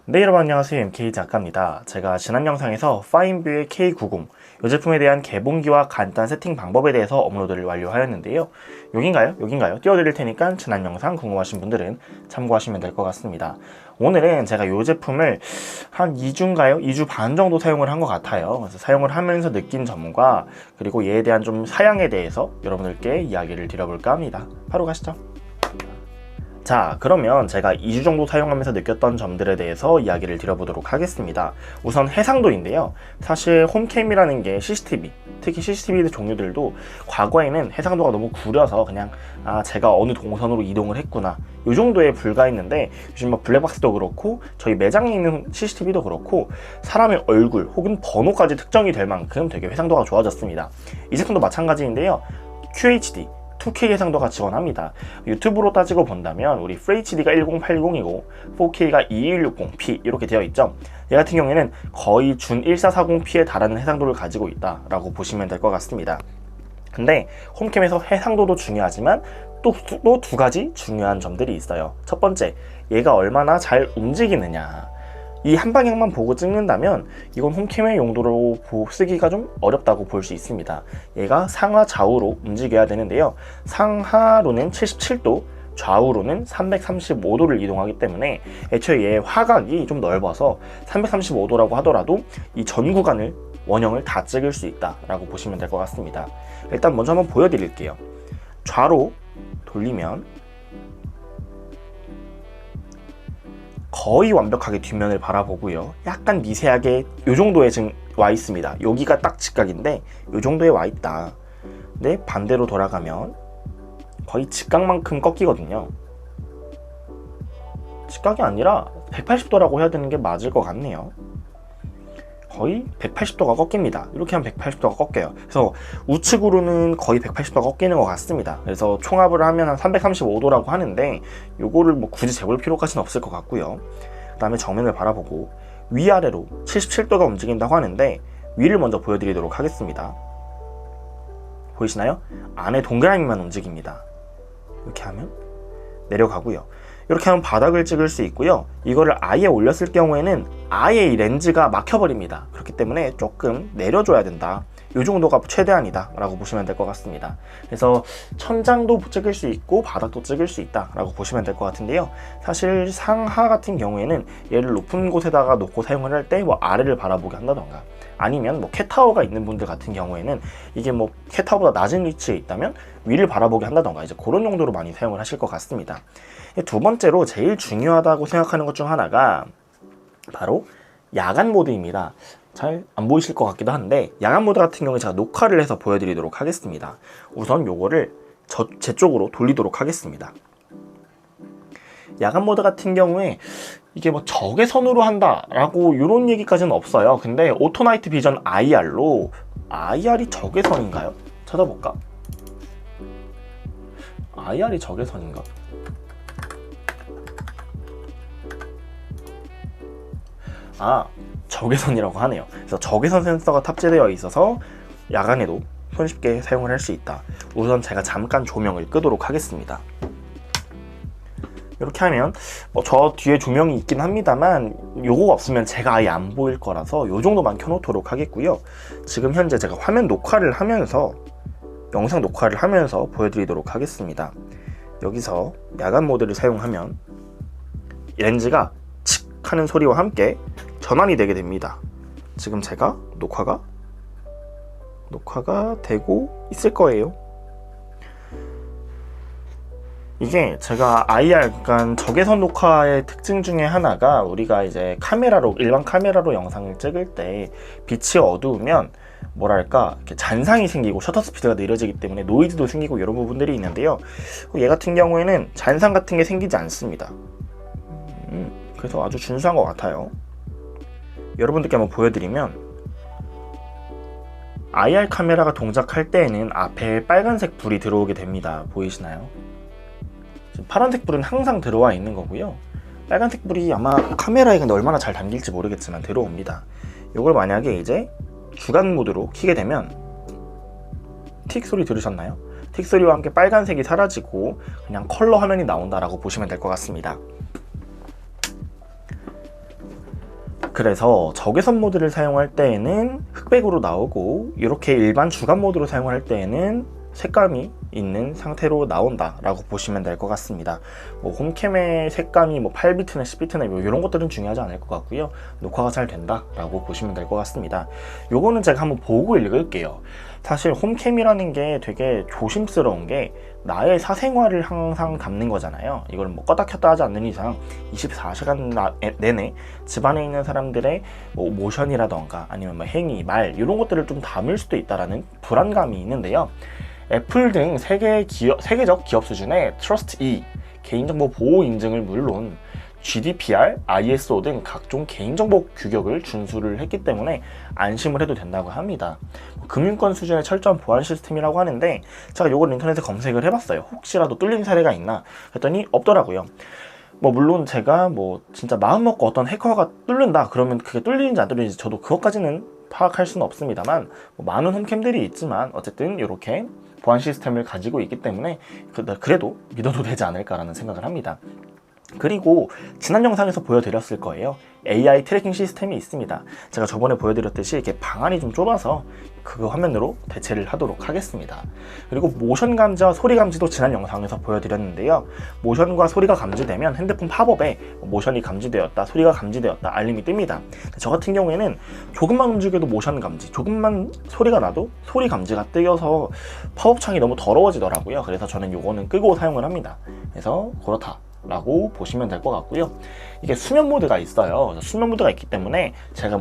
네, 여러분 안녕하세요. MK 작가입니다. 제가 지난 영상에서 파인뷰의 K90 이 제품에 대한 개봉기와 간단 세팅 방법에 대해서 업로드를 완료하였는데요. 여긴가요? 띄워드릴 테니까 지난 영상 궁금하신 분들은 참고하시면 될 것 같습니다. 오늘은 제가 이 제품을 한 2주인가요? 2주 반 정도 사용을 한 것 같아요. 그래서 사용을 하면서 느낀 점과 그리고 얘에 대한 좀 사양에 대해서 여러분들께 이야기를 드려볼까 합니다. 바로 가시죠. 자, 그러면 제가 2주 정도 사용하면서 느꼈던 점들에 대해서 이야기를 드려보도록 하겠습니다. 우선 해상도인데요. 사실 홈캠이라는 게 CCTV, 특히 CCTV 종류들도 과거에는 해상도가 너무 구려서 그냥 제가 어느 동선으로 이동을 했구나 이 정도에 불과했는데, 요즘 뭐 블랙박스도 그렇고 저희 매장에 있는 CCTV도 그렇고 사람의 얼굴 혹은 번호까지 특정이 될 만큼 되게 해상도가 좋아졌습니다. 이 제품도 마찬가지인데요. QHD 2K 해상도가 지원합니다. 유튜브로 따지고 본다면 우리 FHD가 1080이고 4K가 2160p 이렇게 되어 있죠. 얘 같은 경우에는 거의 준 1440p에 달하는 해상도를 가지고 있다라고 보시면 될 것 같습니다. 근데 홈캠에서 해상도도 중요하지만 또 두 가지 중요한 점들이 있어요. 첫 번째, 얘가 얼마나 잘 움직이느냐. 이 한 방향만 보고 찍는다면 이건 홈캠의 용도로 쓰기가 좀 어렵다고 볼 수 있습니다. 얘가 상하 좌우로 움직여야 되는데요. 상하로는 77도, 좌우로는 335도를 이동하기 때문에 애초에 얘의 화각이 좀 넓어서 335도라고 하더라도 이 전 구간을 원형을 다 찍을 수 있다라고 보시면 될 것 같습니다. 일단 먼저 한번 보여드릴게요. 좌로 돌리면 거의 완벽하게 뒷면을 바라보고요. 약간 미세하게 이 정도에 지금 와 있습니다. 여기가 딱 직각인데 이 정도에 와 있다. 근데 반대로 돌아가면 거의 직각만큼 꺾이거든요. 직각이 아니라 180도라고 해야 되는 게 맞을 것 같네요. 거의 180도가 꺾입니다. 이렇게 하면 180도가 꺾여요. 그래서 우측으로는 거의 180도가 꺾이는 것 같습니다. 그래서 총합을 하면 한 335도라고 하는데 요거를 뭐 굳이 재볼 필요까지는 없을 것 같고요. 그 다음에 정면을 바라보고 위아래로 77도가 움직인다고 하는데 위를 먼저 보여드리도록 하겠습니다. 보이시나요? 안에 동그라미만 움직입니다. 이렇게 하면 내려가고요. 이렇게 하면 바닥을 찍을 수 있고요. 이거를 아예 올렸을 경우에는 아예 이 렌즈가 막혀버립니다. 그렇기 때문에 조금 내려줘야 된다. 이 정도가 최대한이다 라고 보시면 될 것 같습니다. 그래서 천장도 찍을 수 있고 바닥도 찍을 수 있다 라고 보시면 될 것 같은데요. 사실 상하 같은 경우에는 얘를 높은 곳에다가 놓고 사용을 할 때 뭐 아래를 바라보게 한다던가, 아니면 뭐 캣타워가 있는 분들 같은 경우에는 이게 뭐 캣타워보다 낮은 위치에 있다면 위를 바라보게 한다던가 이제 그런 용도로 많이 사용을 하실 것 같습니다. 두 번째로 제일 중요하다고 생각하는 것 중 하나가 바로 야간 모드입니다. 잘 안 보이실 것 같기도 한데 야간 모드 같은 경우에 제가 녹화를 해서 보여드리도록 하겠습니다. 우선 요거를 제 쪽으로 돌리도록 하겠습니다. 야간 모드 같은 경우에 이게 뭐 적외선으로 한다라고 이런 얘기까지는 없어요. 근데 오토나이트 비전 IR로, IR이 적외선인가요? 찾아볼까? IR이 적외선인가? 적외선이라고 하네요. 그래서 적외선 센서가 탑재되어 있어서 야간에도 손쉽게 사용을 할 수 있다. 우선 제가 잠깐 조명을 끄도록 하겠습니다. 이렇게 하면 저 뒤에 조명이 있긴 합니다만 요거가 없으면 제가 아예 안 보일 거라서 요 정도만 켜놓도록 하겠고요. 지금 현재 제가 화면 녹화를 하면서 영상 녹화를 하면서 보여드리도록 하겠습니다. 여기서 야간 모드를 사용하면 렌즈가 칙 하는 소리와 함께 전환이 되게 됩니다. 지금 제가 녹화가 되고 있을 거예요. 이게 제가 IR, 그러니까 적외선 녹화의 특징 중에 하나가 우리가 이제 일반 카메라로 영상을 찍을 때 빛이 어두우면 뭐랄까 이렇게 잔상이 생기고 셔터 스피드가 느려지기 때문에 노이즈도 생기고 이런 부분들이 있는데요. 얘 같은 경우에는 잔상 같은 게 생기지 않습니다. 그래서 아주 준수한 것 같아요. 여러분들께 한번 보여드리면 IR 카메라가 동작할 때에는 앞에 빨간색 불이 들어오게 됩니다. 보이시나요? 파란색 불은 항상 들어와 있는 거고요. 빨간색 불이 아마 카메라에 근데 얼마나 잘 담길지 모르겠지만 들어옵니다. 이걸 만약에 이제 주간 모드로 켜게 되면 틱 소리 들으셨나요? 틱 소리와 함께 빨간색이 사라지고 그냥 컬러 화면이 나온다라고 보시면 될 것 같습니다. 그래서 적외선 모드를 사용할 때에는 흑백으로 나오고 이렇게 일반 주간 모드로 사용할 때에는 색감이 있는 상태로 나온다 라고 보시면 될 것 같습니다. 홈캠의 색감이 8비트나 10비트나 이런 것들은 중요하지 않을 것 같고요. 녹화가 잘 된다 라고 보시면 될 것 같습니다. 요거는 제가 한번 보고 읽을게요. 사실 홈캠이라는 게 되게 조심스러운 게 나의 사생활을 항상 담는 거잖아요. 이걸 껐다 켰다 하지 않는 이상 24시간 내내 집안에 있는 사람들의 모션이라던가 아니면 행위, 말 이런 것들을 좀 담을 수도 있다라는 불안감이 있는데요. 애플 등 세계적 기업 수준의 트러스트 E 개인정보 보호 인증을 물론 GDPR, ISO 등 각종 개인정보 규격을 준수를 했기 때문에 안심을 해도 된다고 합니다. 금융권 수준의 철저한 보안 시스템이라고 하는데 제가 이걸 인터넷에 검색을 해봤어요. 혹시라도 뚫린 사례가 있나 했더니 없더라고요. 물론 제가 진짜 마음먹고 어떤 해커가 뚫는다 그러면 그게 뚫리는지 안 뚫리는지 저도 그것까지는 파악할 수는 없습니다만 많은 홈캠들이 있지만 어쨌든 이렇게 보안 시스템을 가지고 있기 때문에 그래도 믿어도 되지 않을까라는 생각을 합니다. 그리고 지난 영상에서 보여드렸을 거예요. AI 트래킹 시스템이 있습니다. 제가 저번에 보여드렸듯이 이렇게 방안이 좀 좁아서 그 화면으로 대체를 하도록 하겠습니다. 그리고 모션 감지와 소리 감지도 지난 영상에서 보여드렸는데요. 모션과 소리가 감지되면 핸드폰 팝업에 모션이 감지되었다, 소리가 감지되었다 알림이 뜹니다. 저 같은 경우에는 조금만 움직여도 모션 감지, 조금만 소리가 나도 소리 감지가 뜨여서 팝업 창이 너무 더러워지더라고요. 그래서 저는 이거는 끄고 사용을 합니다. 그래서 그렇다 라고 보시면 될 것 같고요. 이게 수면 모드가 있어요. 수면 모드가 있기 때문에 제가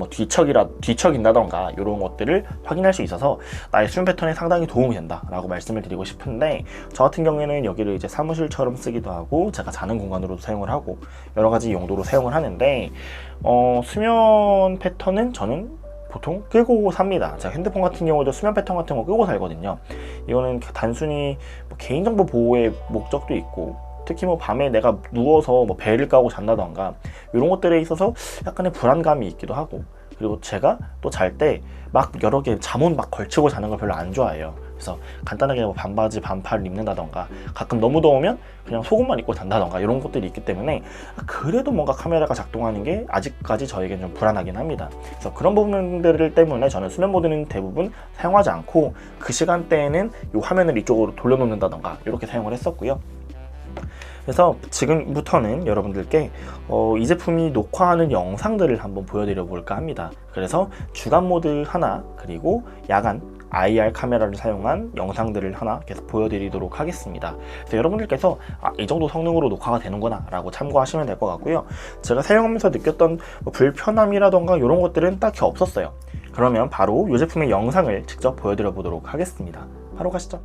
뒤척인다던가 이런 것들을 확인할 수 있어서 나의 수면 패턴에 상당히 도움이 된다 라고 말씀을 드리고 싶은데, 저 같은 경우에는 여기를 이제 사무실처럼 쓰기도 하고 제가 자는 공간으로도 사용을 하고 여러 가지 용도로 사용을 하는데 수면 패턴은 저는 보통 끄고 삽니다. 제가 핸드폰 같은 경우도 수면 패턴 같은 거 끄고 살거든요. 이거는 단순히 개인정보 보호의 목적도 있고, 특히 밤에 내가 누워서 배를 까고 잔다던가 이런 것들에 있어서 약간의 불안감이 있기도 하고, 그리고 제가 또 잘 때 여러 개 잠옷 걸치고 자는 걸 별로 안 좋아해요. 그래서 간단하게 반바지 반팔을 입는다던가 가끔 너무 더우면 그냥 속옷만 입고 잔다던가 이런 것들이 있기 때문에 그래도 뭔가 카메라가 작동하는 게 아직까지 저에겐 좀 불안하긴 합니다. 그래서 그런 부분들 때문에 저는 수면 모드는 대부분 사용하지 않고 그 시간대에는 이 화면을 이쪽으로 돌려놓는다던가 이렇게 사용을 했었고요. 그래서 지금부터는 여러분들께 이 제품이 녹화하는 영상들을 한번 보여드려 볼까 합니다. 그래서 주간 모드 하나, 그리고 야간 IR 카메라를 사용한 영상들을 하나 계속 보여드리도록 하겠습니다. 그래서 여러분들께서 이 정도 성능으로 녹화가 되는구나 라고 참고하시면 될 것 같고요. 제가 사용하면서 느꼈던 불편함이라던가 이런 것들은 딱히 없었어요. 그러면 바로 이 제품의 영상을 직접 보여드려 보도록 하겠습니다. 바로 가시죠.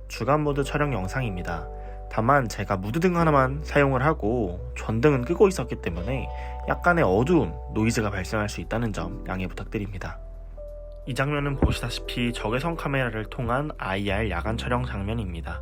주간 모드 촬영 영상입니다. 다만 제가 무드등 하나만 사용을 하고 전등은 끄고 있었기 때문에 약간의 어두움, 노이즈가 발생할 수 있다는 점 양해 부탁드립니다. 이 장면은 보시다시피 적외선 카메라를 통한 IR 야간 촬영 장면입니다.